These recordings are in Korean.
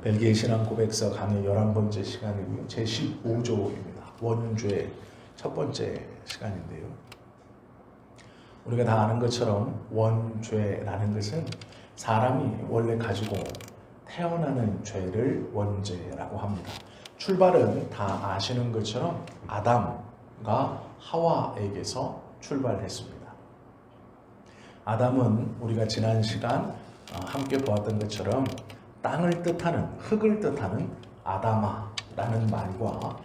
벨기에 신앙 고백서 강의 11번째 시간이고요. 제15조입니다. 원죄 첫 번째 시간인데요. 우리가 다 아는 것처럼 원죄라는 것은 사람이 원래 가지고 태어나는 죄를 원죄라고 합니다. 출발은 다 아시는 것처럼 아담과 하와에게서 출발했습니다. 아담은 우리가 지난 시간 함께 보았던 것처럼 땅을 뜻하는, 흙을 뜻하는 아담아라는 말과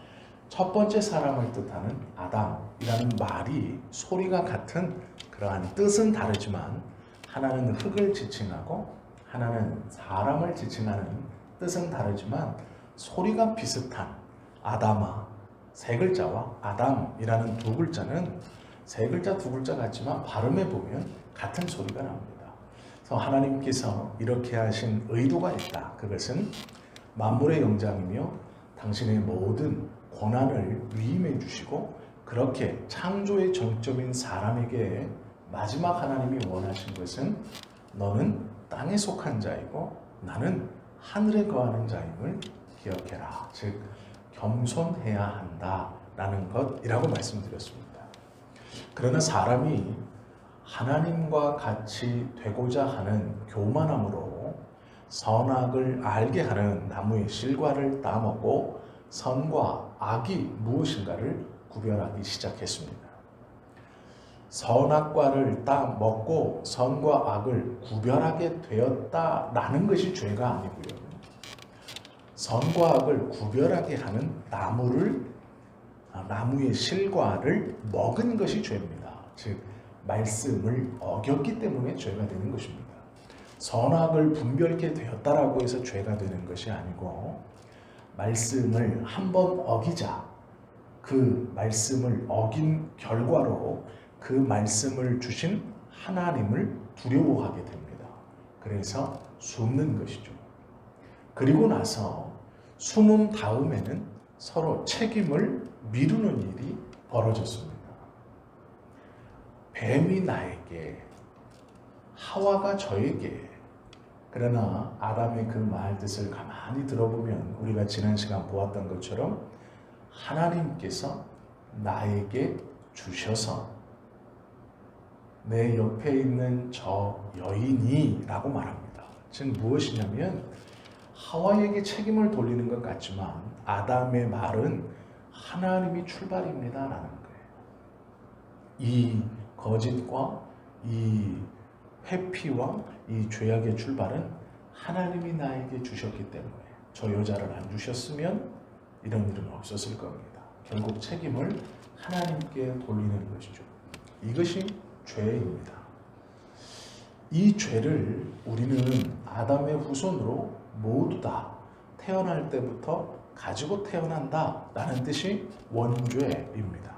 첫 번째 사람을 뜻하는 아담이라는 말이 소리가 같은 그러한 뜻은 다르지만 하나는 흙을 지칭하고 하나는 사람을 지칭하는 뜻은 다르지만 소리가 비슷한 아담아 세 글자와 아담이라는 두 글자는 세 글자 두 글자 같지만 발음해 보면 같은 소리가 납니다. 그래서 하나님께서 이렇게 하신 의도가 있다. 그것은 만물의 영장이며 당신의 모든 고난을 위임해 주시고 그렇게 창조의 정점인 사람에게 마지막 하나님이 원하신 것은 너는 땅에 속한 자이고 나는 하늘에 거하는 자임을 기억해라. 즉 겸손해야 한다라는 것이라고 말씀드렸습니다. 그러나 사람이 하나님과 같이 되고자 하는 교만함으로 선악을 알게 하는 나무의 실과를 따먹고 선과 악이 무엇인가를 구별하기 시작했습니다. 선악과를 따먹고 선과 악을 구별하게 되었다라는 것이 죄가 아니고요. 선과 악을 구별하게 하는 나무의 실과를 먹은 것이 죄입니다. 즉 말씀을 어겼기 때문에 죄가 되는 것입니다. 선악을 분별케 되었다라고 해서 죄가 되는 것이 아니고 말씀을 한번 어기자 그 말씀을 어긴 결과로 그 말씀을 주신 하나님을 두려워하게 됩니다. 그래서 숨는 것이죠. 그리고 나서 숨은 다음에는 서로 책임을 미루는 일이 벌어졌습니다. 뱀이 나에게, 하와가 저에게. 그러나 아담의 그 말 뜻을 가만히 들어보면 우리가 지난 시간 보았던 것처럼 하나님께서 나에게 주셔서 내 옆에 있는 저 여인이 라고 말합니다. 즉 무엇이냐면 하와에게 책임을 돌리는 것 같지만 아담의 말은 하나님이 출발입니다 라는 거예요. 이 거짓과 이 회피와 이 죄악의 출발은 하나님이 나에게 주셨기 때문에 저 여자를 안 주셨으면 이런 일은 없었을 겁니다. 결국 책임을 하나님께 돌리는 것이죠. 이것이 죄입니다. 이 죄를 우리는 아담의 후손으로 모두 다 태어날 때부터 가지고 태어난다라는 뜻이 원죄입니다.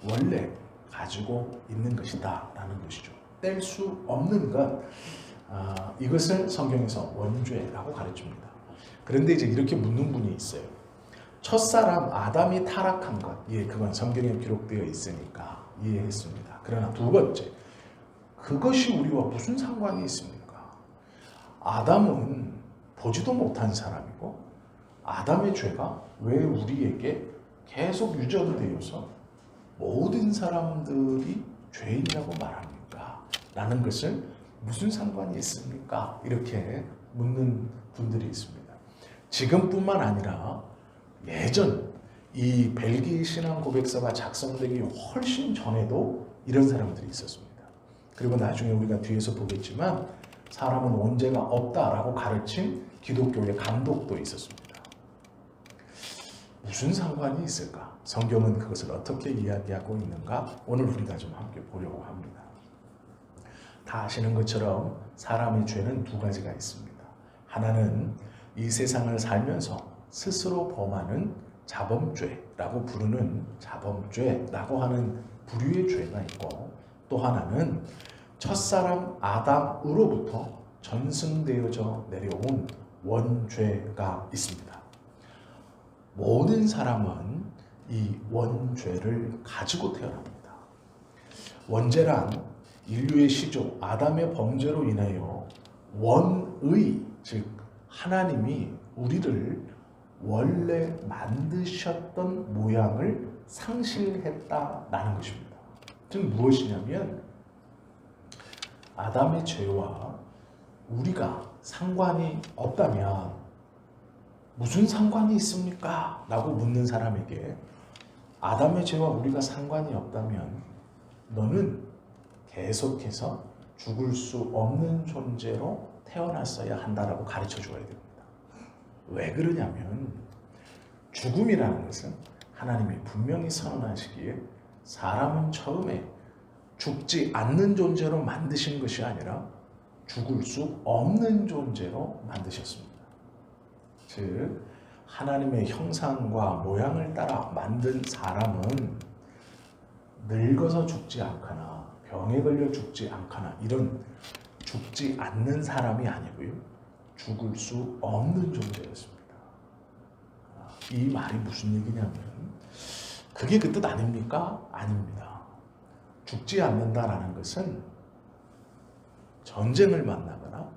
원래 가지고 있는 것이다 라는 것이죠. 뗄 수 없는 것, 이것을 성경에서 원죄라고 가르칩니다. 그런데 이제 이렇게 묻는 분이 있어요. 첫사람 아담이 타락한 것, 그건 성경에 기록되어 있으니까 이해했습니다. 그러나 두 번째, 그것이 우리와 무슨 상관이 있습니까? 아담은 보지도 못한 사람이고 아담의 죄가 왜 우리에게 계속 유전되어서 모든 사람들이 죄인이라고 말합니까? 라는 것을 무슨 상관이 있습니까? 이렇게 묻는 분들이 있습니다. 지금뿐만 아니라 예전 이 벨기에 신앙 고백서가 작성되기 훨씬 전에도 이런 사람들이 있었습니다. 그리고 나중에 우리가 뒤에서 보겠지만 사람은 원죄가 없다라고 가르친 기독교의 감독도 있었습니다. 무슨 상관이 있을까? 성경은 그것을 어떻게 이야기하고 있는가? 오늘 우리가 좀 함께 보려고 합니다. 다 아시는 것처럼 사람의 죄는 두 가지가 있습니다. 하나는 이 세상을 살면서 스스로 범하는 자범죄라고 부르는 자범죄라고 하는 부류의 죄가 있고 또 하나는 첫사람 아담으로부터 전승되어져 내려온 원죄가 있습니다. 모든 사람은 이 원죄를 가지고 태어납니다. 원죄란 인류의 시조 아담의 범죄로 인하여 원의, 즉 하나님이 우리를 원래 만드셨던 모양을 상실했다라는 것입니다. 즉 무엇이냐면 아담의 죄와 우리가 상관이 없다면 무슨 상관이 있습니까? 라고 묻는 사람에게 아담의 죄와 우리가 상관이 없다면 너는 계속해서 죽을 수 없는 존재로 태어났어야 한다라고 가르쳐 줘야 됩니다. 왜 그러냐면 죽음이라는 것은 하나님이 분명히 선언하시기에 사람은 처음에 죽지 않는 존재로 만드신 것이 아니라 죽을 수 없는 존재로 만드셨습니다. 즉 하나님의 형상과 모양을 따라 만든 사람은 늙어서 죽지 않거나 병에 걸려 죽지 않거나 이런 죽지 않는 사람이 아니고요. 죽을 수 없는 존재였습니다. 이 말이 무슨 얘기냐면 그게 그 뜻 아닙니까? 아닙니다. 죽지 않는다라는 것은 전쟁을 만나거나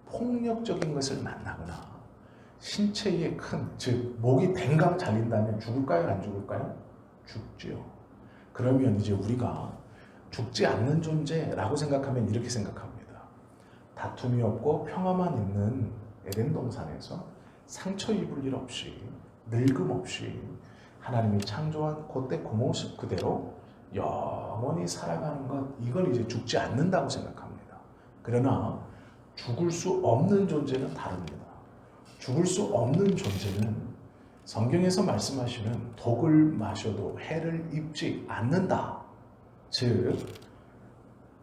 폭력적인 것을 만나거나 신체에 큰, 즉 목이 댕강 잘린다면 죽을까요? 안 죽을까요? 죽지요. 그러면 이제 우리가 죽지 않는 존재라고 생각하면 이렇게 생각합니다. 다툼이 없고 평화만 있는 에덴 동산에서 상처 입을 일 없이 늙음 없이 하나님이 창조한 그때 그 모습 그대로 영원히 살아가는 것, 이걸 이제 죽지 않는다고 생각합니다. 그러나 죽을 수 없는 존재는 다릅니다. 죽을 수 없는 존재는 성경에서 말씀하시는 독을 마셔도 해를 입지 않는다. 즉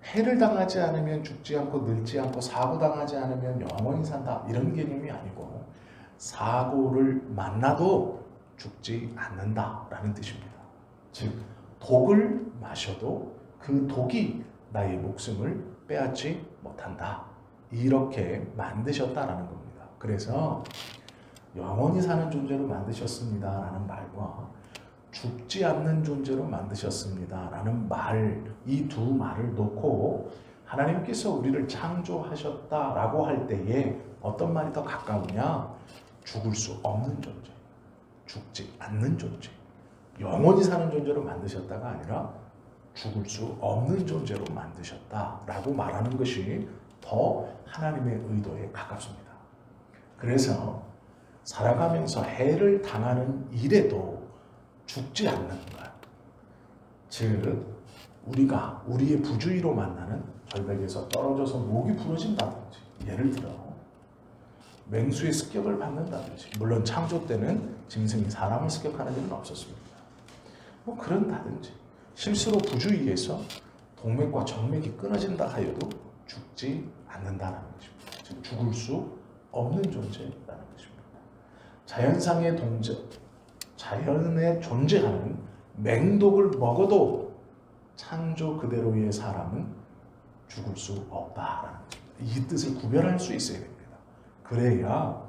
해를 당하지 않으면 죽지 않고 늙지 않고 사고당하지 않으면 영원히 산다. 이런 개념이 아니고 사고를 만나도 죽지 않는다라는 뜻입니다. 즉 독을 마셔도 그 독이 나의 목숨을 빼앗지 못한다. 이렇게 만드셨다라는 겁니다. 그래서 영원히 사는 존재로 만드셨습니다라는 말과 죽지 않는 존재로 만드셨습니다라는 말, 이 두 말을 놓고 하나님께서 우리를 창조하셨다라고 할 때에 어떤 말이 더 가까우냐? 죽을 수 없는 존재, 죽지 않는 존재, 영원히 사는 존재로 만드셨다가 아니라 죽을 수 없는 존재로 만드셨다라고 말하는 것이 더 하나님의 의도에 가깝습니다. 그래서 살아가면서 해를 당하는 일에도 죽지 않는 것, 즉 우리가 우리의 부주의로 만나는 절벽에서 떨어져서 목이 부러진다든지, 예를 들어 맹수의 습격을 받는다든지, 물론 창조 때는 짐승이 사람을 습격하는 일은 없었습니다. 뭐 그런다든지 실수로 부주의해서 동맥과 정맥이 끊어진다 하여도 죽지 않는다는 것입니다. 즉 죽을 수 없는 존재라는 것입니다. 자연에 존재하는 맹독을 먹어도 창조 그대로의 사람은 죽을 수 없다라는 것입니다. 이 뜻을 구별할 수 있어야 됩니다. 그래야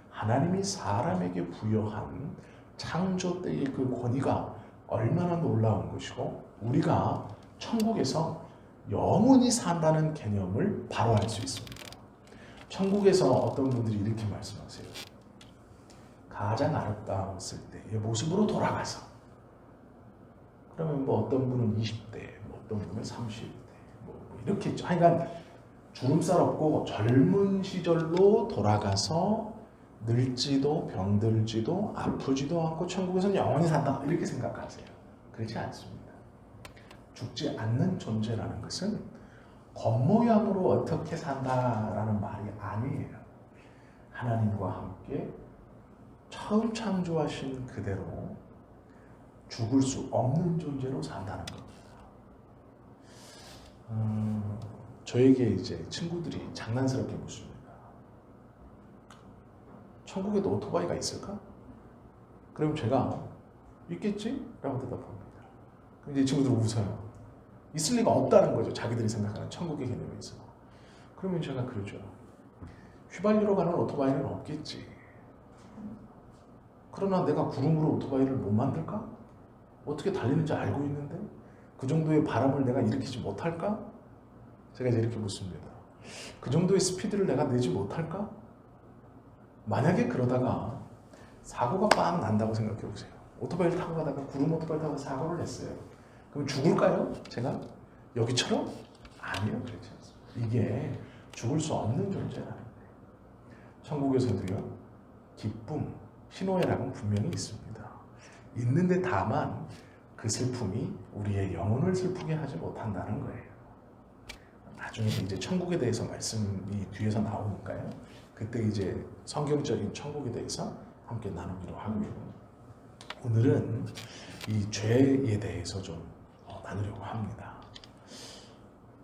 하나님이 사람에게 부여한 창조 때의 그 권위가 얼마나 놀라운 것이고 우리가 천국에서 영원히 산다는 개념을 바로 알 수 있습니다. 천국에서 어떤 분들이 이렇게 말씀하세요. 가장 아름다웠을 때의 모습으로 돌아가서, 그러면 뭐 어떤 분은 20대, 뭐 어떤 분은 30대, 뭐 이렇게 있죠. 하여간 주름살 없고 젊은 시절로 돌아가서 늙지도 병들지도 아프지도 않고 천국에서는 영원히 산다, 이렇게 생각하세요. 그렇지 않습니다. 죽지 않는 존재라는 것은 겉모양으로 어떻게 산다라는 말이 아니에요. 하나님과 함께 처음 창조하신 그대로 죽을 수 없는 존재로 산다는 겁니다. 저에게 이제 친구들이 장난스럽게 묻습니다. 천국에도 오토바이가 있을까? 그럼 제가 있겠지? 라고 대답합니다. 그럼 이제 친구들 웃어요. 있을 리가 없다는 거죠. 자기들이 생각하는 천국의 개념에 있어. 그러면 제가 그러죠. 휘발유로 가는 오토바이는 없겠지. 그러나 내가 구름으로 오토바이를 못 만들까? 어떻게 달리는지 알고 있는데 그 정도의 바람을 내가 일으키지 못할까? 제가 이제 이렇게 묻습니다. 그 정도의 스피드를 내가 내지 못할까? 만약에 그러다가 사고가 빵 난다고 생각해 보세요. 오토바이를 타고 가다가 구름 오토바이 타고 사고를 냈어요. 그럼 죽을까요? 제가? 여기처럼? 아니요, 그렇지 않습니다. 이게 죽을 수 없는 존재라는 거예요. 천국에서도요, 기쁨, 희노애락은 분명히 있습니다. 있는데 다만 그 슬픔이 우리의 영혼을 슬프게 하지 못한다는 거예요. 나중에 이제 천국에 대해서 말씀이 뒤에서 나오니까요. 그때 이제 성경적인 천국에 대해서 함께 나누기로 하고요. 오늘은 이 죄에 대해서 좀 나누려고 합니다.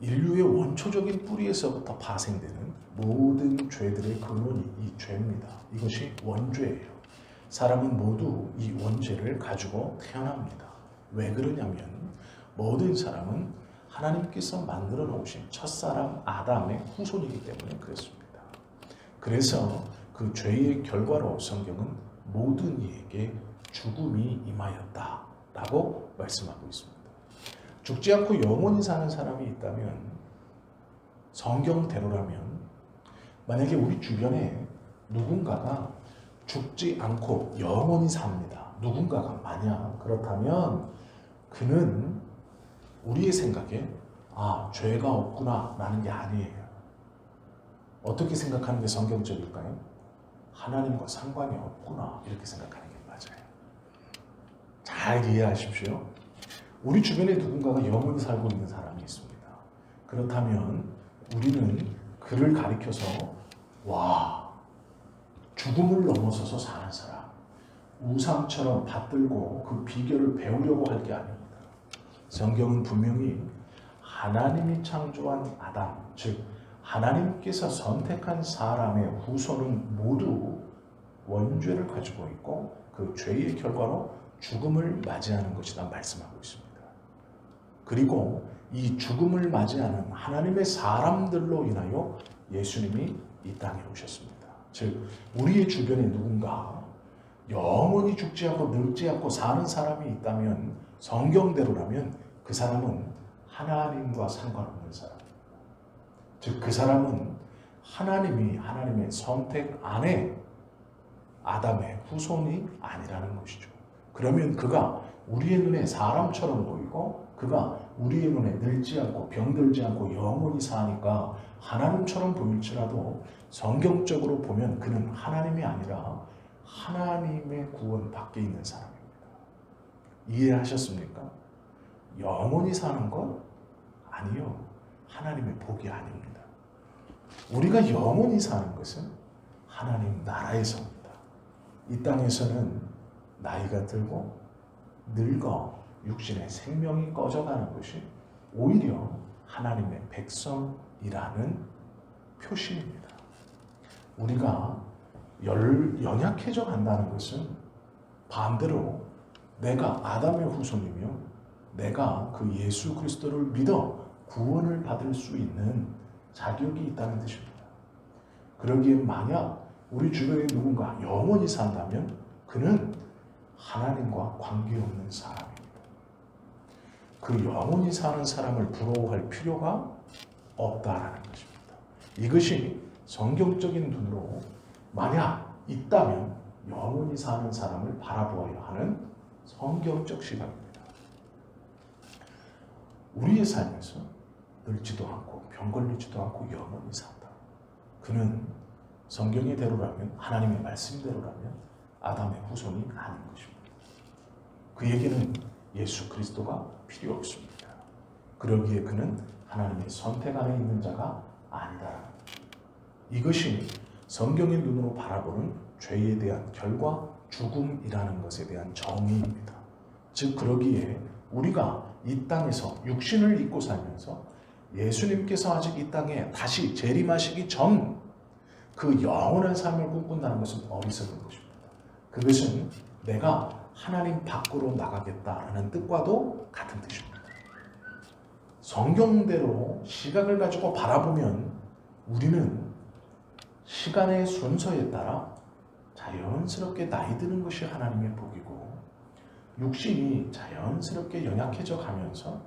인류의 원초적인 뿌리에서부터 파생되는 모든 죄들의 근원이 이 죄입니다. 이것이 원죄예요. 사람은 모두 이 원죄를 가지고 태어납니다. 왜 그러냐면 모든 사람은 하나님께서 만들어 놓으신 첫사람 아담의 후손이기 때문에 그렇습니다. 그래서 그 죄의 결과로 성경은 모든 이에게 죽음이 임하였다라고 말씀하고 있습니다. 죽지 않고 영원히 사는 사람이 있다면, 성경대로라면 만약에 우리 주변에 누군가가 죽지 않고 영원히 삽니다. 누군가가 만약 그렇다면 그는 우리의 생각에 죄가 없구나 라는 게 아니에요. 어떻게 생각하는 게 성경적일까요? 하나님과 상관이 없구나 이렇게 생각하는 게 맞아요. 잘 이해하십시오. 우리 주변에 누군가가 영원히 살고 있는 사람이 있습니다. 그렇다면 우리는 그를 가리켜서 죽음을 넘어서서 사는 사람, 우상처럼 받들고 그 비결을 배우려고 할 게 아닙니다. 성경은 분명히 하나님이 창조한 아담, 즉 하나님께서 선택한 사람의 후손은 모두 원죄를 가지고 있고 그 죄의 결과로 죽음을 맞이하는 것이다 말씀하고 있습니다. 그리고 이 죽음을 맞이하는 하나님의 사람들로 인하여 예수님이 이 땅에 오셨습니다. 즉 우리의 주변에 누군가 영원히 죽지 않고 늙지 않고 사는 사람이 있다면, 성경대로라면 그 사람은 하나님과 상관없는 사람입니다. 즉 그 사람은 하나님의 선택 안에 아담의 후손이 아니라는 것이죠. 그러면 그가 우리의 눈에 사람처럼 보이고 그가 우리의 눈에 늙지 않고 병들지 않고 영원히 사니까 하나님처럼 보일지라도 성경적으로 보면 그는 하나님이 아니라 하나님의 구원 밖에 있는 사람입니다. 이해하셨습니까? 영원히 사는 것? 아니요. 하나님의 복이 아닙니다. 우리가 영원히 사는 것은 하나님 나라에서입니다. 이 땅에서는 나이가 들고 늙어 육신의 생명이 꺼져가는 것이 오히려 하나님의 백성이라는 표시입니다. 우리가 연약해져 간다는 것은 반대로 내가 아담의 후손이며 내가 그 예수 그리스도를 믿어 구원을 받을 수 있는 자격이 있다는 뜻입니다. 그러기에 만약 우리 주변에 누군가 영원히 산다면 그는 하나님과 관계없는 사람입니다. 그 영원히 사는 사람을 부러워할 필요가 없다라는 것입니다. 이것이 성경적인 눈으로 만약 있다면 영원히 사는 사람을 바라보아야 하는 성경적 시각입니다. 우리의 삶에서 늙지도 않고 병 걸리지도 않고 영원히 산다. 그는 성경의 대로라면, 하나님의 말씀대로라면 아담의 후손이 아닌 것입니다. 그에게는 예수 그리스도가 필요 없습니다. 그러기에 그는 하나님의 선택 안에 있는 자가 아니다. 이것이 성경의 눈으로 바라보는 죄에 대한 결과, 죽음이라는 것에 대한 정의입니다. 즉 그러기에 우리가 이 땅에서 육신을 입고 살면서 예수님께서 아직 이 땅에 다시 재림하시기 전 그 영원한 삶을 꿈꾼다는 것은 어리석은 것입니다. 그것은 내가 하나님 밖으로 나가겠다라는 뜻과도 같은 뜻입니다. 성경대로 시각을 가지고 바라보면 우리는 시간의 순서에 따라 자연스럽게 나이 드는 것이 하나님의 복이고, 육신이 자연스럽게 연약해져 가면서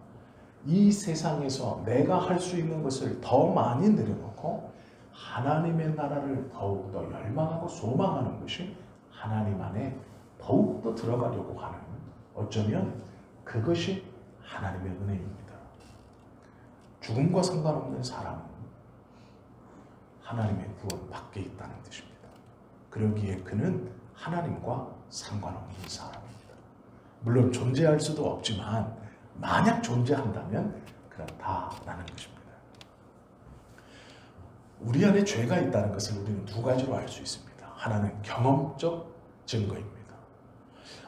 이 세상에서 내가 할 수 있는 것을 더 많이 내려놓고 하나님의 나라를 더욱더 열망하고 소망하는 것이 하나님 안에 더욱더 들어가려고 하는, 어쩌면 그것이 하나님의 은혜입니다. 죽음과 상관없는 사람은 하나님의 구원 밖에 있다는 뜻입니다. 그러기에 그는 하나님과 상관없는 사람입니다. 물론 존재할 수도 없지만 만약 존재한다면 그렇다라는 것입니다. 우리 안에 죄가 있다는 것을 우리는 두 가지로 알 수 있습니다. 하나는 경험적 증거입니다.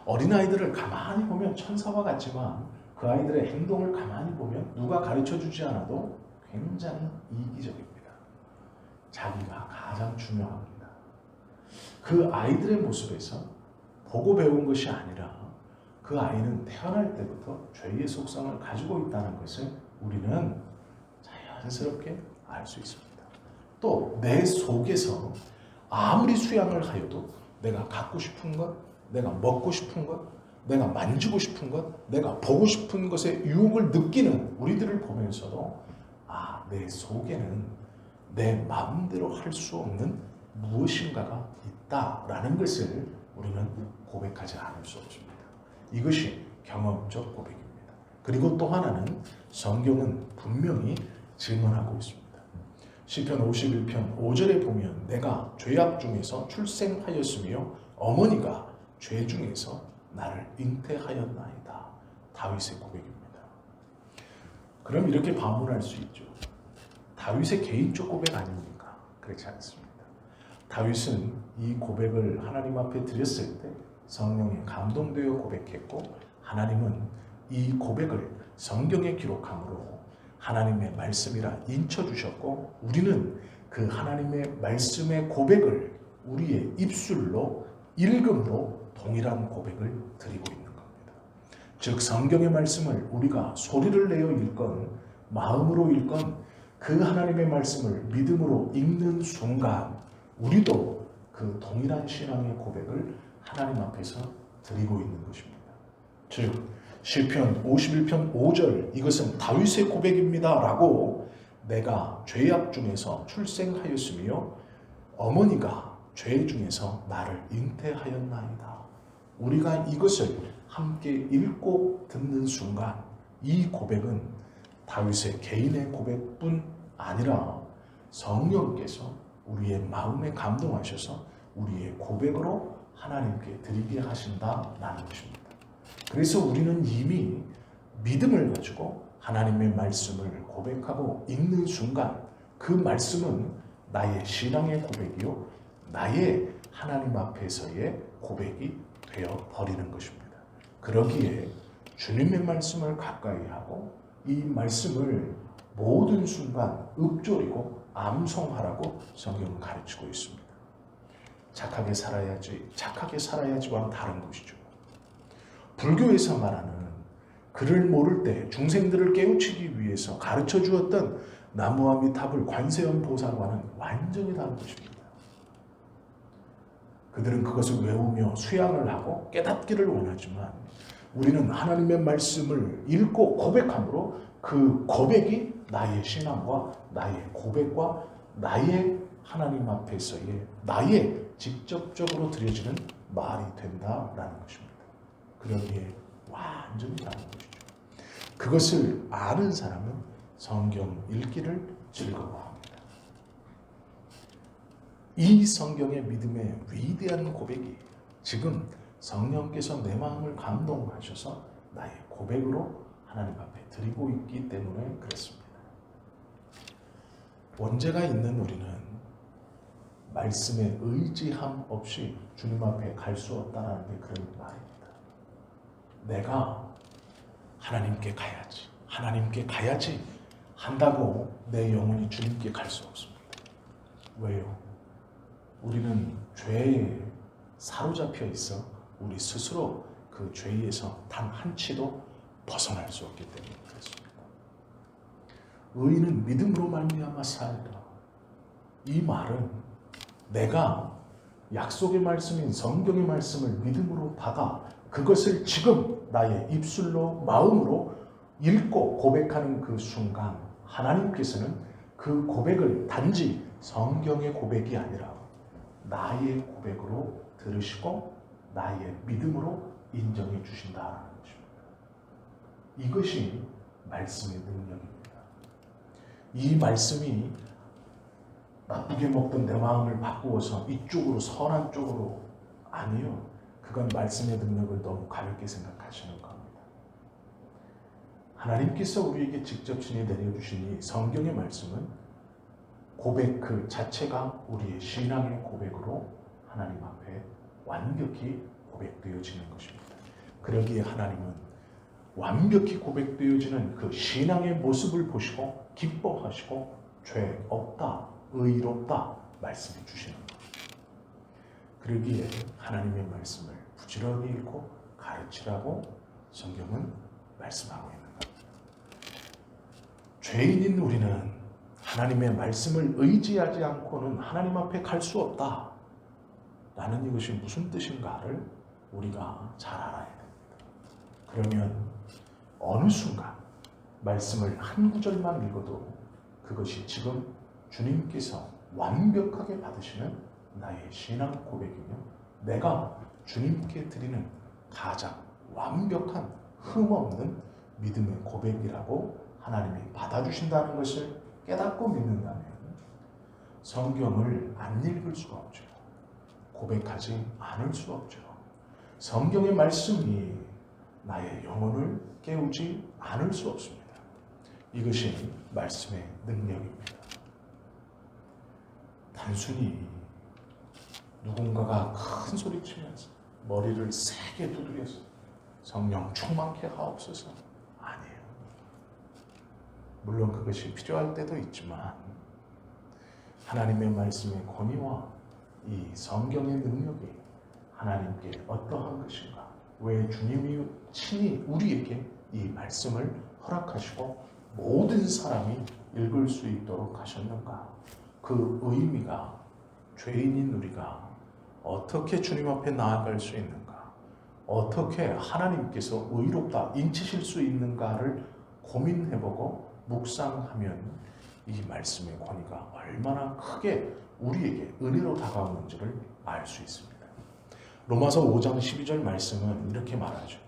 어린아이들을 가만히 보면 천사와 같지만 그 아이들의 행동을 가만히 보면 누가 가르쳐주지 않아도 굉장히 이기적입니다. 자기가 가장 중요합니다. 그 아이들의 모습에서 보고 배운 것이 아니라 그 아이는 태어날 때부터 죄의 속성을 가지고 있다는 것을 우리는 자연스럽게 알 수 있습니다. 또 내 속에서 아무리 수양을 하여도 내가 갖고 싶은 것, 내가 먹고 싶은 것, 내가 만지고 싶은 것, 내가 보고 싶은 것에 유혹을 느끼는 우리들을 보면서도 내 속에는 내 마음대로 할 수 없는 무엇인가가 있다라는 것을 우리는 고백하지 않을 수 없습니다. 이것이 경험적 고백입니다. 그리고 또 하나는 성경은 분명히 증언하고 있습니다. 시편 51편 5절에 보면 내가 죄악 중에서 출생하였으며 어머니가 죄 중에서 나를 잉태하였나이다. 다윗의 고백입니다. 그럼 이렇게 반문할 수 있죠. 다윗의 개인적 고백 아닙니까? 그렇지 않습니다. 다윗은 이 고백을 하나님 앞에 드렸을 때 성령에 감동되어 고백했고, 하나님은 이 고백을 성경에 기록함으로 하나님의 말씀이라 인쳐주셨고, 우리는 그 하나님의 말씀의 고백을 우리의 입술로 읽음으로 동일한 고백을 드리고 있는 겁니다. 즉 성경의 말씀을 우리가 소리를 내어 읽건 마음으로 읽건 그 하나님의 말씀을 믿음으로 읽는 순간 우리도 그 동일한 신앙의 고백을 하나님 앞에서 드리고 있는 것입니다. 즉 시편 51편 5절 이것은 다윗의 고백입니다 라고 내가 죄악 중에서 출생하였으며 어머니가 죄 중에서 나를 잉태하였나이다. 우리가 이것을 함께 읽고 듣는 순간 이 고백은 다윗의 개인의 고백뿐 아니라 성령께서 우리의 마음에 감동하셔서 우리의 고백으로 하나님께 드리게 하신다라는 것입니다. 그래서 우리는 이미 믿음을 가지고 하나님의 말씀을 고백하고 읽는 순간 그 말씀은 나의 신앙의 고백이요 나의 하나님 앞에서의 고백이 되어 버리는 것입니다. 그러기에 주님의 말씀을 가까이 하고 이 말씀을 모든 순간 읊조리고 암송하라고 성경은 가르치고 있습니다. 착하게 살아야지와는 다른 것이죠. 불교에서 말하는 글을 모를 때 중생들을 깨우치기 위해서 가르쳐 주었던 나무아미타불 관세음 보살과는 완전히 다른 것입니다. 그들은 그것을 외우며 수양을 하고 깨닫기를 원하지만 우리는 하나님의 말씀을 읽고 고백함으로 그 고백이 나의 신앙과 나의 고백과 나의 하나님 앞에서의 나의 직접적으로 드려지는 말이 된다라는 것입니다. 그러기에 완전히 다른 것이죠. 그것을 아는 사람은 성경 읽기를 즐거워합니다. 이 성경의 믿음의 위대한 고백이 지금 성령께서 내 마음을 감동하셔서 나의 고백으로 하나님 앞에 드리고 있기 때문에 그렇습니다. 원죄가 있는 우리는 말씀에 의지함 없이 주님 앞에 갈 수 없다는 게 그런 말입니다. 내가 하나님께 가야지 한다고 내 영혼이 주님께 갈 수 없습니다. 왜요? 우리는 죄에 사로잡혀 있어 우리 스스로 그 죄에서 단 한 치도 벗어날 수 없기 때문에 그렇습니다. 의인은 믿음으로 말미암아 살리라. 이 말은 내가 약속의 말씀인 성경의 말씀을 믿음으로 받아 그것을 지금 나의 입술로 마음으로 읽고 고백하는 그 순간 하나님께서는 그 고백을 단지 성경의 고백이 아니라 나의 고백으로 들으시고 나의 믿음으로 인정해 주신다는 것입니다. 이것이 말씀의 능력입니다. 이 말씀이 나쁘게 먹던 내 마음을 바꾸어서 이쪽으로 선한 쪽으로 아니요. 그건 말씀의 능력을 너무 가볍게 생각하시는 겁니다. 하나님께서 우리에게 직접 친히 내려주신 이 성경의 말씀은 고백 그 자체가 우리의 신앙의 고백으로 하나님 앞에 완벽히 고백되어지는 것입니다. 그러기에 하나님은 완벽히 고백되어지는 그 신앙의 모습을 보시고 기뻐하시고 죄 없다, 의롭다 말씀해 주시는 겁니다. 그러기에 하나님의 말씀을 부지런히 읽고 가르치라고 성경은 말씀하고 있는 겁니다. 죄인인 우리는 하나님의 말씀을 의지하지 않고는 하나님 앞에 갈 수 없다 라는 이것이 무슨 뜻인가를 우리가 잘 알아야 됩니다. 그러면 어느 순간 말씀을 한 구절만 읽어도 그것이 지금 주님께서 완벽하게 받으시는 나의 신앙 고백이며 내가 주님께 드리는 가장 완벽한 흠없는 믿음의 고백이라고 하나님이 받아주신다는 것을 깨닫고 믿는다면 성경을 안 읽을 수가 없죠. 고백하지 않을 수 없죠. 성경의 말씀이 나의 영혼을 깨우지 않을 수 없습니다. 이것이 말씀의 능력입니다. 단순히 누군가가 큰 소리 치면서 머리를 세게 두드려서 성령 충만케 하옵소서 아니에요. 물론 그것이 필요할 때도 있지만 하나님의 말씀의 권위와 이 성경의 능력이 하나님께 어떠한 것인가, 왜 주님이 친히 우리에게 이 말씀을 허락하시고 모든 사람이 읽을 수 있도록 하셨는가, 그 의미가 죄인인 우리가 어떻게 주님 앞에 나아갈 수 있는가, 어떻게 하나님께서 의롭다 인치실 수 있는가를 고민해보고 묵상하면 이 말씀의 권위가 얼마나 크게 우리에게 은혜로 다가오는지를 알 수 있습니다. 로마서 5장 12절 말씀은 이렇게 말하죠.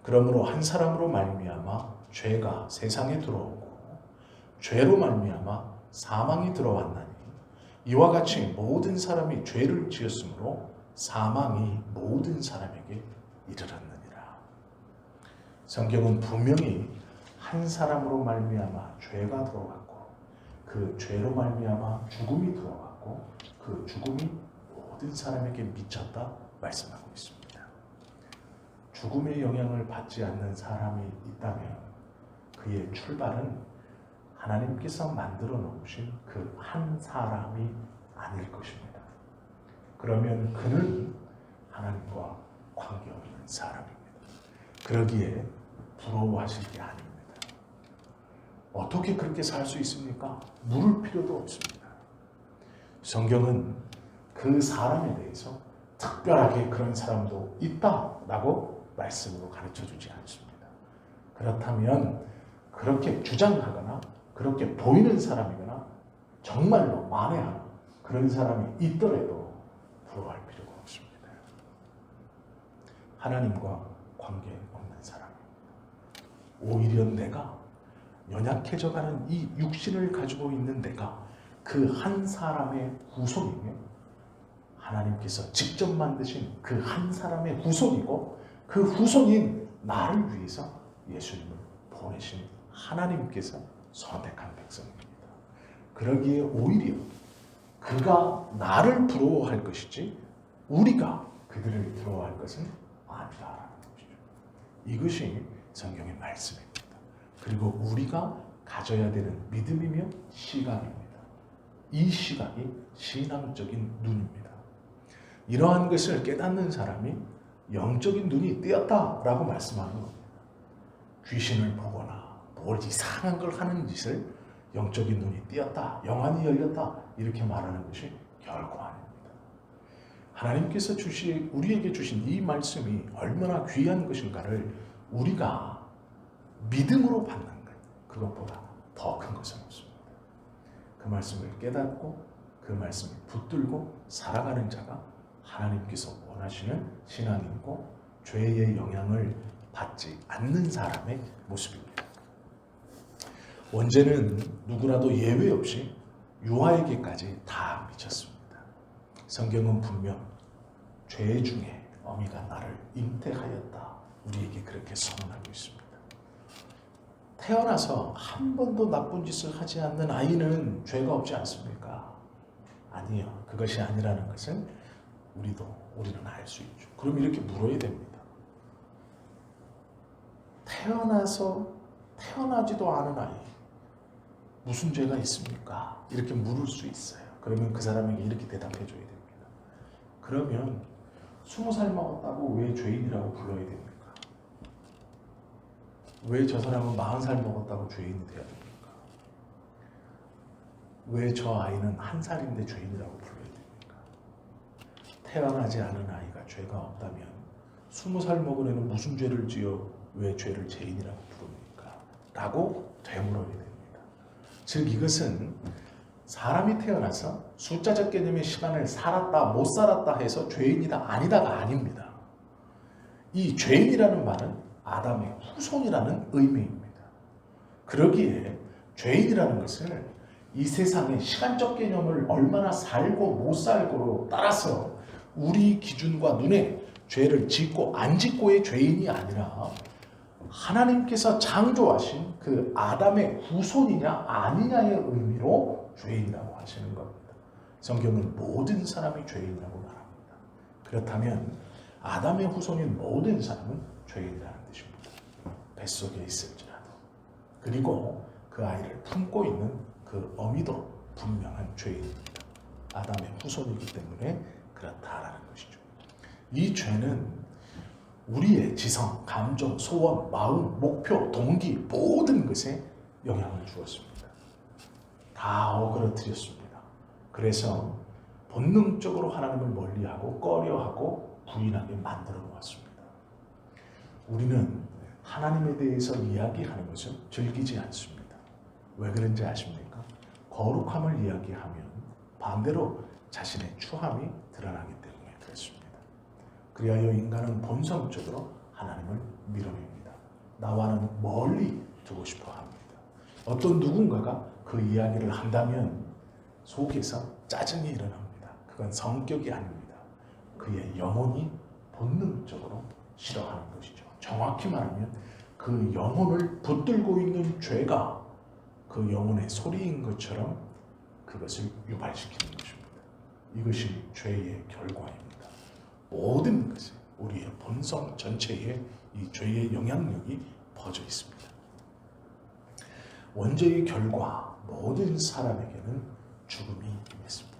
그러므로 한 사람으로 말미암아 죄가 세상에 들어오고 죄로 말미암아 사망이 들어왔나니 이와 같이 모든 사람이 죄를 지었으므로 사망이 모든 사람에게 이르렀느니라. 성경은 분명히 한 사람으로 말미암아 죄가 들어왔고 그 죄로 말미암아 죽음이 들어왔고 그 죽음이 모든 사람에게 미쳤다 말씀하고 있습니다. 죽음의 영향을 받지 않는 사람이 있다면 그의 출발은 하나님께서 만들어 놓으신 그 한 사람이 아닐 것입니다. 그러면 그는 하나님과 관계없는 사람입니다. 그러기에 부러워하실 게 아닙니다. 어떻게 그렇게 살 수 있습니까? 물을 필요도 없습니다. 성경은 그 사람에 대해서 특별하게 그런 사람도 있다라고 말씀으로 가르쳐주지 않습니다. 그렇다면 그렇게 주장하거나 그렇게 보이는 사람이거나 정말로 만회하는 그런 사람이 있더라도 부러워할 필요가 없습니다. 하나님과 관계없는 사람입니다. 오히려 내가 연약해져가는 이 육신을 가지고 있는 내가 그 한 사람의 후손이며 하나님께서 직접 만드신 그 한 사람의 후손이고 그 후손인 나를 위해서 예수님을 보내신 하나님께서 선택한 백성입니다. 그러기에 오히려 그가 나를 부러워할 것이지 우리가 그들을 부러워할 것은 아니다라는 것이죠. 이것이 성경의 말씀입니다. 그리고 우리가 가져야 되는 믿음이며 시각입니다. 이 시각이 신앙적인 눈입니다. 이러한 것을 깨닫는 사람이 영적인 눈이 띄었다라고 말씀하는 겁니다. 귀신을 보거나 뭘 이상한 걸 하는 짓을 영적인 눈이 띄었다, 영안이 열렸다 이렇게 말하는 것이 결코 아닙니다. 하나님께서 우리에게 주신 이 말씀이 얼마나 귀한 것인가를 우리가 믿음으로 받는 것, 그것보다 더 큰 것은 없습니다. 그 말씀을 깨닫고 그 말씀을 붙들고 살아가는 자가 하나님께서 원하시는 신앙이고 죄의 영향을 받지 않는 사람의 모습입니다. 원죄는 누구라도 예외 없이 유아에게까지 다 미쳤습니다. 성경은 분명 죄 중에 어미가 나를 잉태하였다. 우리에게 그렇게 선언하고 있습니다. 태어나서 한 번도 나쁜 짓을 하지 않는 아이는 죄가 없지 않습니까? 아니요. 그것이 아니라는 것을 우리는 알 수 있죠. 그럼 이렇게 물어야 됩니다. 태어나지도 않은 아이 무슨 죄가 있습니까? 이렇게 물을 수 있어요. 그러면 그 사람에게 이렇게 대답해 줘야 됩니다. 그러면 20살 먹었다고 왜 죄인이라고 불러야 됩니까? 왜 저 사람은 40살 먹었다고 죄인이 돼야 됩니까? 왜 저 아이는 1살인데 죄인이라고 불러야 됩니까? 태어나지 않은 아이가 죄가 없다면 20살 먹은 애는 무슨 죄를 지어 왜 죄를 죄인이라고 부릅니까? 라고 되물어야 됩니다. 즉 이것은 사람이 태어나서 숫자적 개념의 시간을 살았다 못 살았다 해서 죄인이다 아니다가 아닙니다. 이 죄인이라는 말은 아담의 후손이라는 의미입니다. 그러기에 죄인이라는 것을 이 세상의 시간적 개념을 얼마나 살고 못 살고로 따라서 우리 기준과 눈에 죄를 짓고 안 짓고의 죄인이 아니라 하나님께서 창조하신 그 아담의 후손이냐 아니냐의 의미로 죄인이라고 하시는 겁니다. 성경은 모든 사람이 죄인이라고 말합니다. 그렇다면 아담의 후손인 모든 사람은 죄인이라는 뜻입니다. 뱃속에 있을지라도. 그리고 그 아이를 품고 있는 그 어미도 분명한 죄인입니다. 아담의 후손이기 때문에 그렇다라는 것이죠. 이 죄는 우리의 지성, 감정, 소원, 마음, 목표, 동기 모든 것에 영향을 주었습니다. 다 어그러뜨렸습니다. 그래서 본능적으로 하나님을 멀리하고 꺼려하고 부인하게 만들어 놓았습니다. 우리는 하나님에 대해서 이야기하는 것을 즐기지 않습니다. 왜 그런지 아십니까? 거룩함을 이야기하면 반대로 자신의 추함이 드러나기 때문에 그렇습니다. 그리하여 인간은 본성적으로 하나님을 밀어냅니다. 나와는 멀리 두고 싶어 합니다. 어떤 누군가가 그 이야기를 한다면 속에서 짜증이 일어납니다. 그건 성격이 아닙니다. 그의 영혼이 본능적으로 싫어하는 것이죠. 정확히 말하면 그 영혼을 붙들고 있는 죄가 그 영혼의 소리인 것처럼 그것을 유발시키는 것입니다. 이것이 죄의 결과입니다. 모든 것에 우리의 본성 전체에 이 죄의 영향력이 퍼져 있습니다. 원죄의 결과 모든 사람에게는 죽음이 있습니다.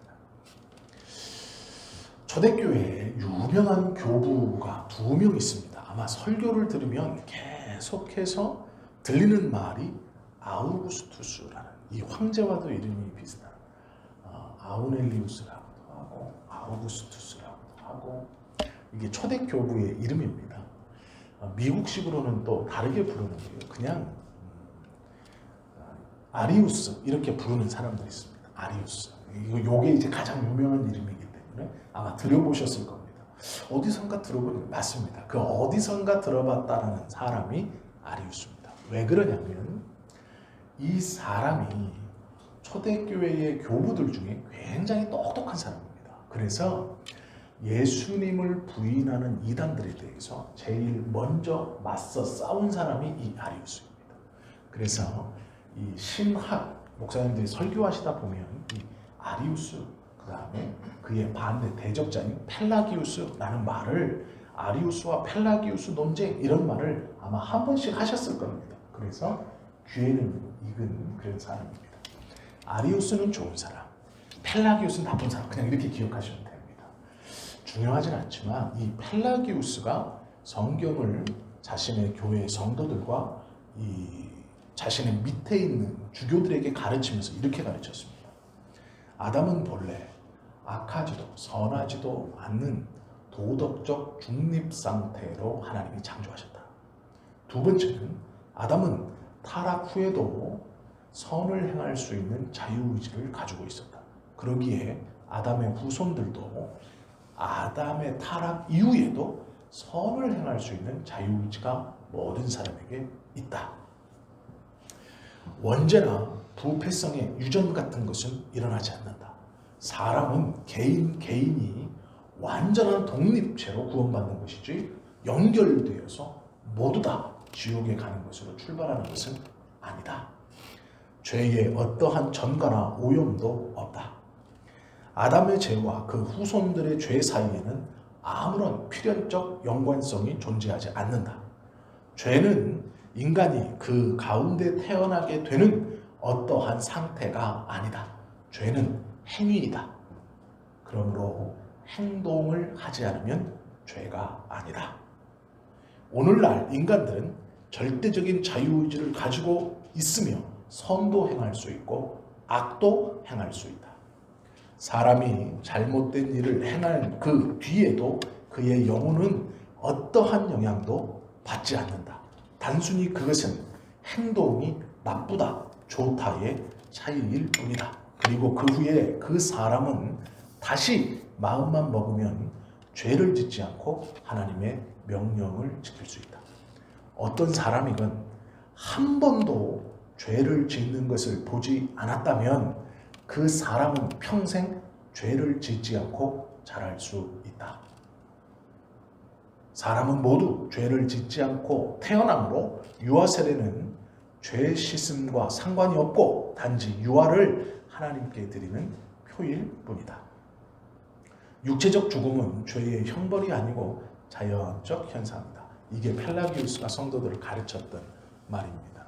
초대교회에 유명한 교부가 2명 있습니다. 아마 설교를 들으면 계속해서 들리는 말이 아우구스투스라는 이 황제와도 이름이 비슷한 아우넬리우스라고도 하고 아우구스투스라고도 하고 이게 초대교부의 이름입니다. 미국식으로는 또 다르게 부르는데요. 그냥 아리우스 이렇게 부르는 사람들이 있습니다. 아리우스. 이게 이제 가장 유명한 이름이기 때문에 아마 들어보셨을 겁니다. 어디선가 들어본 맞습니다. 그 어디선가 들어봤다라는 사람이 아리우스입니다. 왜 그러냐면 이 사람이 초대교회의 교부들 중에 굉장히 똑똑한 사람입니다. 그래서 예수님을 부인하는 이단들에 대해서 제일 먼저 맞서 싸운 사람이 이 아리우스입니다. 그래서 이 신학 목사님들이 설교하시다 보면 이 아리우스 그 다음에 그의 반대 대적자인 펠라기우스라는 말을 아리우스와 펠라기우스 논쟁 이런 말을 아마 한 번씩 하셨을 겁니다. 그래서 귀에는 익은 그런 사람입니다. 아리우스는 좋은 사람, 펠라기우스는 나쁜 사람 그냥 이렇게 기억하시면 됩니다. 중요하진 않지만 이 펠라기우스가 성경을 자신의 교회 성도들과 이 자신의 밑에 있는 주교들에게 가르치면서 이렇게 가르쳤습니다. 아담은 본래 악하지도 선하지도 않는 도덕적 중립 상태로 하나님이 창조하셨다. 두 번째는 아담은 타락 후에도 선을 행할 수 있는 자유의지를 가지고 있었다. 그러기에 아담의 후손들도 아담의 타락 이후에도 선을 행할 수 있는 자유의지가 모든 사람에게 있다. 언제나 부패성의 유전 같은 것은 일어나지 않는다. 사람은 개인이 완전한 독립체로 구원받는 것이지 연결되어서 모두 다 지옥에 가는 것으로 출발하는 것은 아니다. 죄의 어떠한 전가나 오염도 없다. 아담의 죄와 그 후손들의 죄 사이에는 아무런 필연적 연관성이 존재하지 않는다. 죄는 인간이 그 가운데 태어나게 되는 어떠한 상태가 아니다. 죄는 행위이다. 그러므로 행동을 하지 않으면 죄가 아니다. 오늘날 인간들은 절대적인 자유의지를 가지고 있으며 선도 행할 수 있고 악도 행할 수 있다. 사람이 잘못된 일을 행할 그 뒤에도 그의 영혼은 어떠한 영향도 받지 않는다. 단순히 그것은 행동이 나쁘다, 좋다의 차이일 뿐이다. 그리고 그 후에 그 사람은 다시 마음만 먹으면 죄를 짓지 않고 하나님의 명령을 지킬 수 있다. 어떤 사람이건 한 번도 죄를 짓는 것을 보지 않았다면 그 사람은 평생 죄를 짓지 않고 자랄 수 있다. 사람은 모두 죄를 짓지 않고 태어나므로 유아 세례는 죄 씻음과 상관이 없고 단지 유아를 하나님께 드리는 표일 뿐이다. 육체적 죽음은 죄의 형벌이 아니고 자연적 현상이다. 이게 펠라기우스가 성도들을 가르쳤던 말입니다.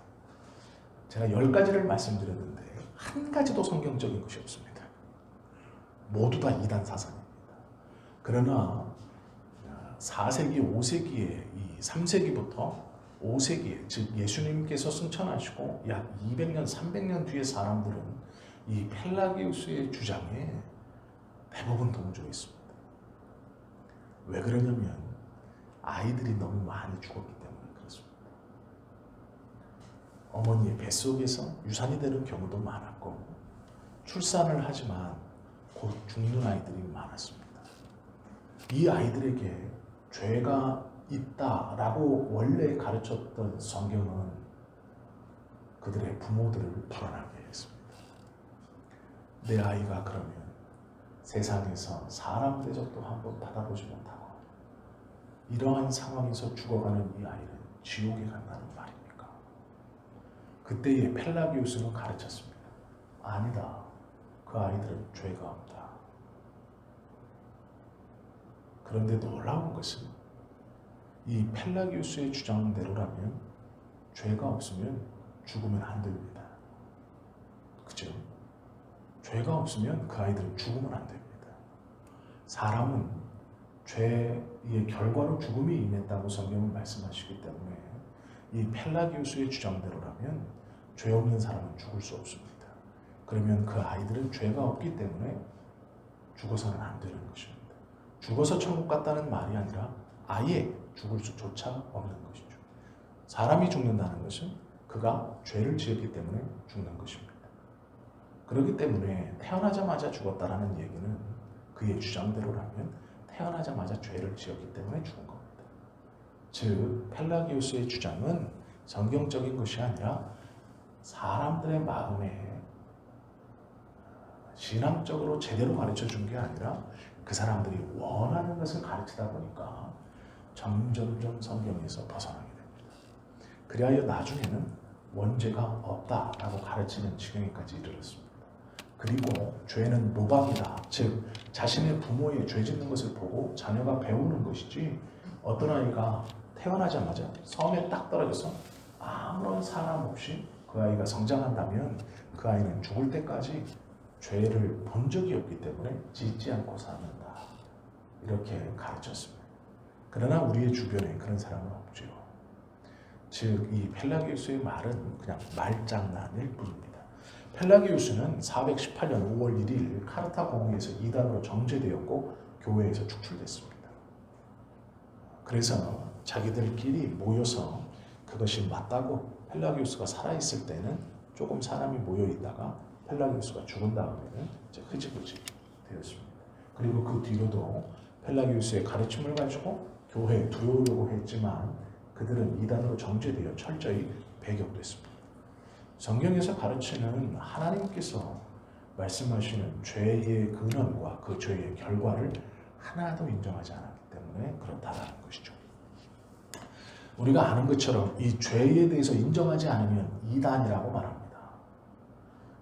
제가 10가지를 말씀드렸는데 한 가지도 성경적인 것이 없습니다. 모두 다 이단 사상입니다. 그러나 4세기, 5세기에 이 3세기부터 5세기에 즉 예수님께서 승천하시고 약 200년, 300년 뒤의 사람들은 이 펠라기우스의 주장에 대부분 동조했습니다. 왜 그러냐면 아이들이 너무 많이 죽었기 때문에 그렇습니다. 어머니의 뱃속에서 유산이 되는 경우도 많았고 출산을 하지만 곧 죽는 아이들이 많았습니다. 이 아이들에게 죄가 있다라고 원래 가르쳤던 성경은 그들의 부모들을 불안하게 했습니다. 내 아이가 그러면 세상에서 사람 대접도 한번 받아보지 못하고 이러한 상황에서 죽어가는 이 아이는 지옥에 간다는 말입니까? 그때의 펠라기우스는 가르쳤습니다. 아니다. 그 아이들은 죄가 없다. 그런데 놀라운 것은 이 펠라기우스의 주장대로라면 죄가 없으면 죽으면 안 됩니다. 그죠? 죄가 없으면 그 아이들은 죽으면 안 됩니다. 사람은 죄의 결과로 죽음이 임했다고 성경은 말씀하시기 때문에 이 펠라기우스의 주장대로라면 죄 없는 사람은 죽을 수 없습니다. 그러면 그 아이들은 죄가 없기 때문에 죽어서는 안 되는 것입니다. 죽어서 천국 갔다는 말이 아니라 아예 죽을 수조차 없는 것이죠. 사람이 죽는다는 것은 그가 죄를 지었기 때문에 죽는 것입니다. 그렇기 때문에 태어나자마자 죽었다라는 얘기는 그의 주장대로라면 태어나자마자 죄를 지었기 때문에 죽은 겁니다. 즉 펠라기우스의 주장은 성경적인 것이 아니라 사람들의 마음에 신앙적으로 제대로 가르쳐 준 게 아니라 그 사람들이 원하는 것을 가르치다 보니까 점점점 성경에서 벗어나게 됩니다. 그리하여 나중에는 원죄가 없다라고 가르치는 지경에까지 이르렀습니다. 그리고 죄는 노방이다. 즉 자신의 부모의 죄 짓는 것을 보고 자녀가 배우는 것이지 어떤 아이가 태어나자마자 섬에 딱 떨어져서 아무런 사람 없이 그 아이가 성장한다면 그 아이는 죽을 때까지 죄를 본 적이 없기 때문에 짓지 않고 사는다. 이렇게 가르쳤습니다. 그러나 우리의 주변에 그런 사람은 없죠. 즉 이 펠라기우스의 말은 그냥 말장난일 뿐입니다. 펠라기우스는 418년 5월 1일 카르타 공의에서 이단으로 정죄되었고 교회에서 축출됐습니다. 그래서 자기들끼리 모여서 그것이 맞다고 펠라기우스가 살아있을 때는 조금 사람이 모여 있다가 펠라기우스가 죽은 다음에는 이제 흐지부지 되었습니다. 그리고 그 뒤로도 펠라기우스의 가르침을 가지고 교회에 들어오려고 했지만 그들은 이단으로 정죄되어 철저히 배격됐습니다. 성경에서 가르치는 하나님께서 말씀하시는 죄의 근원과 그 죄의 결과를 하나도 인정하지 않았기 때문에 그렇다라는 것이죠. 우리가 아는 것처럼 이 죄에 대해서 인정하지 않으면 이단이라고 말합니다.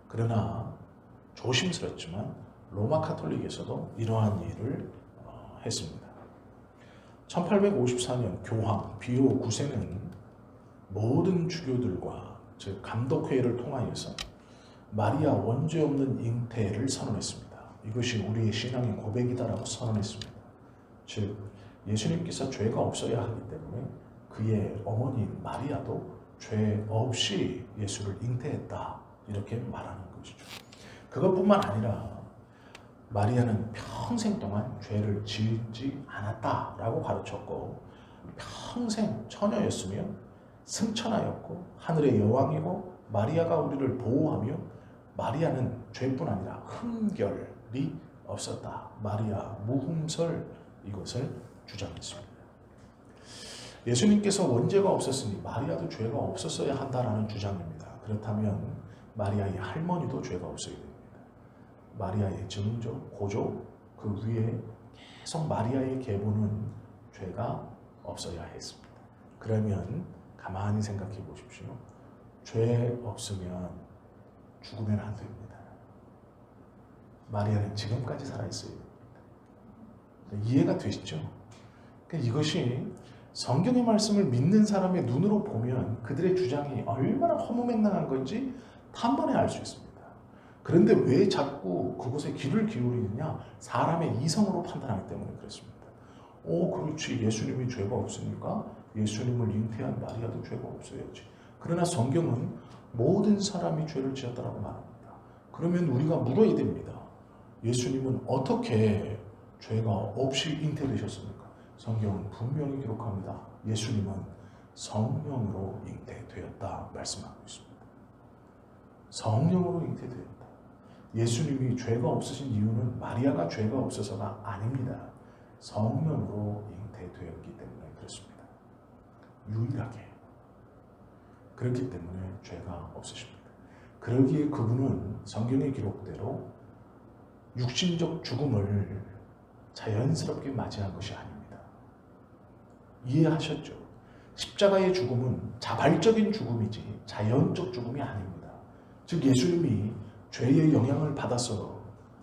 그러나 조심스럽지만 로마 카톨릭에서도 이러한 일을 했습니다. 1854년 교황 비오 9세는 모든 주교들과 즉 감독회의를 통하여서 마리아 원죄 없는 잉태를 선언했습니다. 이것이 우리의 신앙의 고백이다라고 선언했습니다. 즉 예수님께서 죄가 없어야 하기 때문에 그의 어머니인 마리아도 죄 없이 예수를 잉태했다 이렇게 말하는 것이죠. 그것뿐만 아니라 마리아는 평생 동안 죄를 짓지 않았다라고 가르쳤고 평생 처녀였으며 승천하였고 하늘의 여왕이고 마리아가 우리를 보호하며 마리아는 죄뿐 아니라 흠결이 없었다. 마리아 무흠설 이것을 주장했습니다. 예수님께서 원죄가 없었으니 마리아도 죄가 없었어야 한다라는 주장입니다. 그렇다면 마리아의 할머니도 죄가 없어야 됩니다. 마리아의 증조, 고조 그 위에 계속 마리아의 계보는 죄가 없어야 했습니다. 그러면 가만히 생각해 보십시오. 죄 없으면 죽으면 안 됩니다. 마리아는 지금까지 살아있어야 됩니다. 이해가 되시죠? 그러니까 이것이 성경의 말씀을 믿는 사람의 눈으로 보면 그들의 주장이 얼마나 허무맹랑한 건지 단번에 알 수 있습니다. 그런데 왜 자꾸 그곳에 귀를 기울이느냐? 사람의 이성으로 판단하기 때문에 그렇습니다. 그렇지. 예수님이 죄가 없으니까 예수님을 잉태한 마리아도 죄가 없어야지. 그러나 성경은 모든 사람이 죄를 지었다라고 말합니다. 그러면 우리가 물어야 됩니다. 예수님은 어떻게 죄가 없이 잉태되셨습니까? 성경은 분명히 기록합니다. 예수님은 성령으로 잉태되었다 말씀하고 있습니다. 성령으로 잉태되었다. 예수님이 죄가 없으신 이유는 마리아가 죄가 없어서가 아닙니다. 성령으로 잉태되었기 때문에 그렇습니다. 유일하게. 그렇기 때문에 죄가 없으십니다. 그러기에 그분은 성경의 기록대로 육신적 죽음을 자연스럽게 맞이한 것이 아닙니다. 이해하셨죠? 십자가의 죽음은 자발적인 죽음이지 자연적 죽음이 아닙니다. 즉 예수님이 죄의 영향을 받아서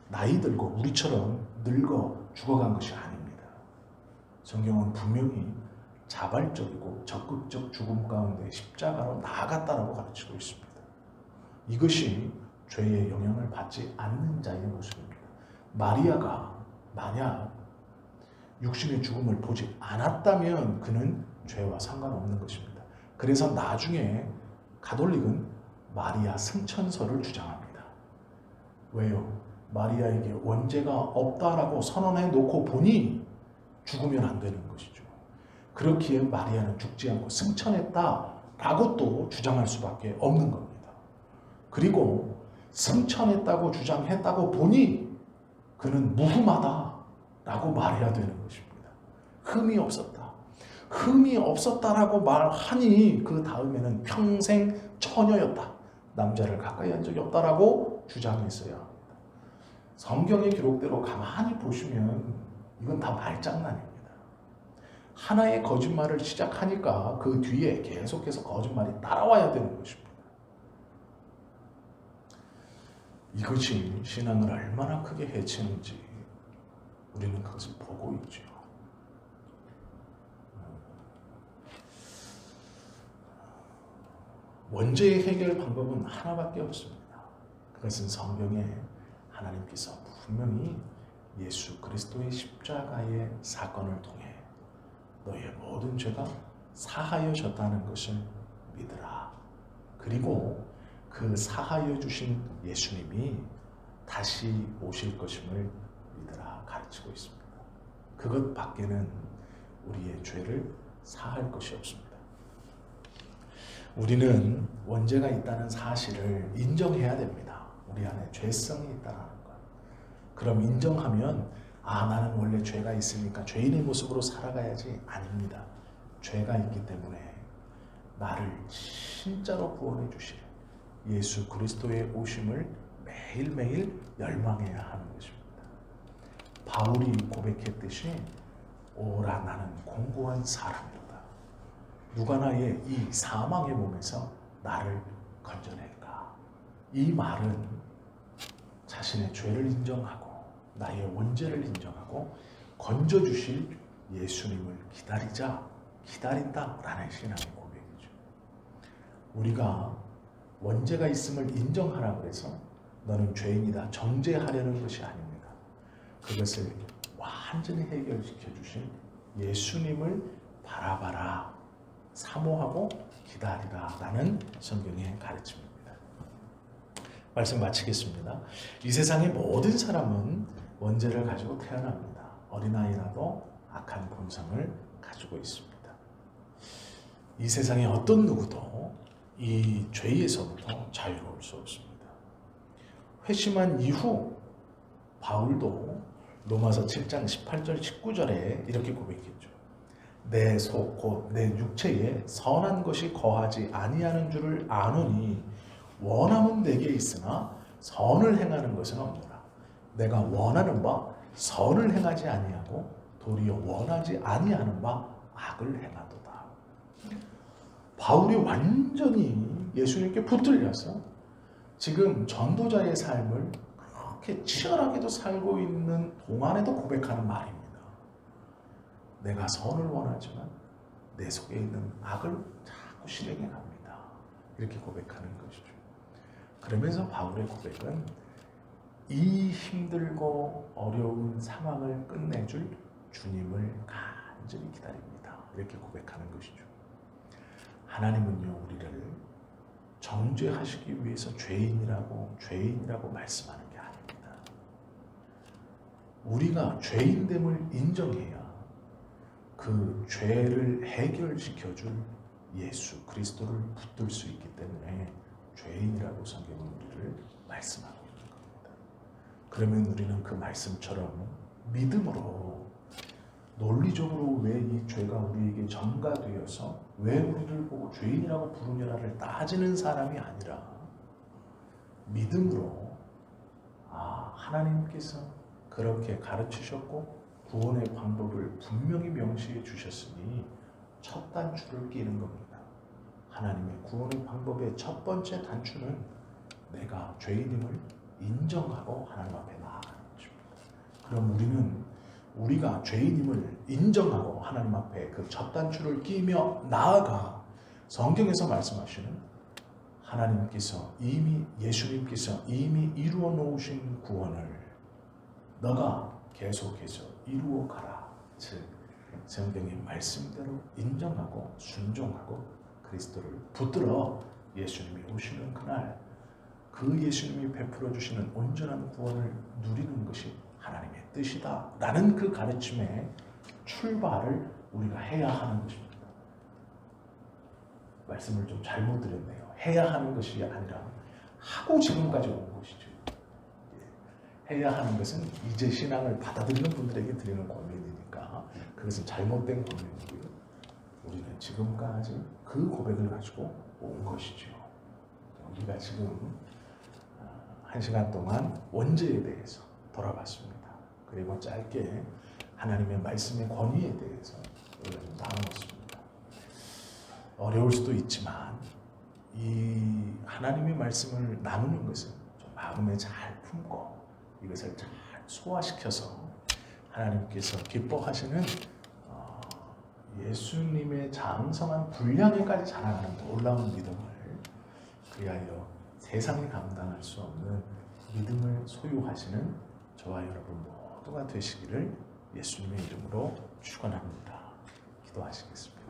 나이 들고 우리처럼 늙어 죽어간 것이 아닙니다. 성경은 분명히 자발적이고 적극적 죽음 가운데 십자가로 나아갔다라고 가르치고 있습니다. 이것이 죄의 영향을 받지 않는 자의 모습입니다. 마리아가 만약 육신의 죽음을 보지 않았다면 그는 죄와 상관없는 것입니다. 그래서 나중에 가톨릭은 마리아 승천설을 주장합니다. 왜요? 마리아에게 원죄가 없다라고 선언해 놓고 보니 죽으면 안 되는 것이죠. 그렇기에 마리아는 죽지 않고 승천했다라고 또 주장할 수밖에 없는 겁니다. 그리고 승천했다고 주장했다고 보니 그는 무흠하다라고 말해야 되는 것입니다. 흠이 없었다. 흠이 없었다라고 말하니 그 다음에는 평생 처녀였다. 남자를 가까이 한 적이 없다라고 주장했어야 합니다. 성경의 기록대로 가만히 보시면 이건 다 말장난입니다. 하나의 거짓말을 시작하니까 그 뒤에 계속해서 거짓말이 따라와야 되는 것입니다. 이것이 신앙을 얼마나 크게 해치는지 우리는 그것을 보고 있죠. 원죄의 해결 방법은 하나밖에 없습니다. 그것은 성경에 하나님께서 분명히 예수 그리스도의 십자가의 사건을 통해 너의 모든 죄가 사하여졌다는 것을 믿으라. 그리고 그 사하여 주신 예수님이 다시 오실 것임을 믿으라 가르치고 있습니다. 그것 밖에는 우리의 죄를 사할 것이 없습니다. 우리는 원죄가 있다는 사실을 인정해야 됩니다. 우리 안에 죄성이 있다는 것. 그럼 인정하면 나는 원래 죄가 있으니까 죄인의 모습으로 살아가야지. 아닙니다. 죄가 있기 때문에 나를 진짜로 구원해 주실 예수 그리스도의 오심을 매일매일 열망해야 하는 것입니다. 바울이 고백했듯이 오라 나는 공고한 사람이로다. 누가 나의 이 사망의 몸에서 나를 건져낼까? 이 말은 자신의 죄를 인정하고 나의 원죄를 인정하고 건져주실 예수님을 기다린다라는 신앙의 고백이죠. 우리가 원죄가 있음을 인정하라고 해서 너는 죄인이다 정죄하려는 것이 아닙니다. 그것을 완전히 해결시켜 주신 예수님을 바라봐라, 사모하고 기다리라 라는 성경의 가르침입니다. 말씀 마치겠습니다. 이 세상의 모든 사람은 원죄를 가지고 태어납니다. 어린아이라도 악한 본성을 가지고 있습니다. 이 세상의 어떤 누구도 이 죄에서부터 자유로울 수 없습니다. 회심한 이후 바울도 로마서 7장 18절 19절에 이렇게 고백했죠. 내 속 곧 내 육체에 선한 것이 거하지 아니하는 줄을 아노니 원함은 내게 있으나 선을 행하는 것은 없노라. 내가 원하는 바 선을 행하지 아니하고 도리어 원하지 아니하는 바 악을 행하도다. 바울이 완전히 예수님께 붙들려서 지금 전도자의 삶을 그렇게 치열하게도 살고 있는 동안에도 고백하는 말입니다. 내가 선을 원하지만 내 속에 있는 악을 자꾸 실행해 갑니다. 이렇게 고백하는 것이죠. 그러면서 바울의 고백은 이 힘들고 어려운 상황을 끝내줄 주님을 간절히 기다립니다. 이렇게 고백하는 것이죠. 하나님은요, 우리를 정죄하시기 위해서 죄인이라고 말씀하는 게 아닙니다. 우리가 죄인됨을 인정해야 그 죄를 해결시켜줄 예수 그리스도를 붙들 수 있기 때문에 죄인이라고 성경은 우리를 말씀하고 있는 겁니다. 그러면 우리는 그 말씀처럼 믿음으로 논리적으로 왜 이 죄가 우리에게 전가되어서 왜 우리를 보고 죄인이라고 부르냐를 따지는 사람이 아니라 믿음으로 하나님께서 그렇게 가르치셨고 구원의 방법을 분명히 명시해 주셨으니 첫 단추를 끼는 겁니다. 하나님의 구원의 방법의 첫 번째 단추는 내가 죄인임을 인정하고 하나님 앞에 나아가는 것입니다. 그럼 우리는 우리가 죄인임을 인정하고 하나님 앞에 그 첫 단추를 끼며 나아가 성경에서 말씀하시는 예수님께서 이미 이루어 놓으신 구원을 너가 계속해서 이루어 가라. 즉 성경의 말씀대로 인정하고 순종하고 그리스도를 붙들어 예수님이 오시는 그날 그 예수님이 베풀어 주시는 온전한 구원을 누리는 것이 하나님의 뜻이다 라는 그 가르침의 출발을 우리가 해야 하는 것입니다. 말씀을 좀 잘못 드렸네요. 해야 하는 것이 아니라 하고 지금까지 온 것이죠. 해야 하는 것은 이제 신앙을 받아들이는 분들에게 드리는 권면이니까 그것은 잘못된 권면이고요. 우리는 지금까지 그 고백을 가지고 온 것이죠. 우리가 지금 1시간 동안 원죄에 대해서 돌아봤습니다. 그리고 짧게 하나님의 말씀의 권위에 대해서 우리가 좀 나누었습니다. 어려울 수도 있지만 이 하나님의 말씀을 나누는 것은 좀 마음에 잘 품고 이것을 잘 소화시켜서 하나님께서 기뻐하시는 예수님의 장성한 분량에까지 자라가는 놀라운 믿음을 그리하여 세상이 감당할 수 없는 믿음을 소유하시는 저와 여러분 모두가 되시기를 예수님의 이름으로 축원합니다. 기도하시겠습니다.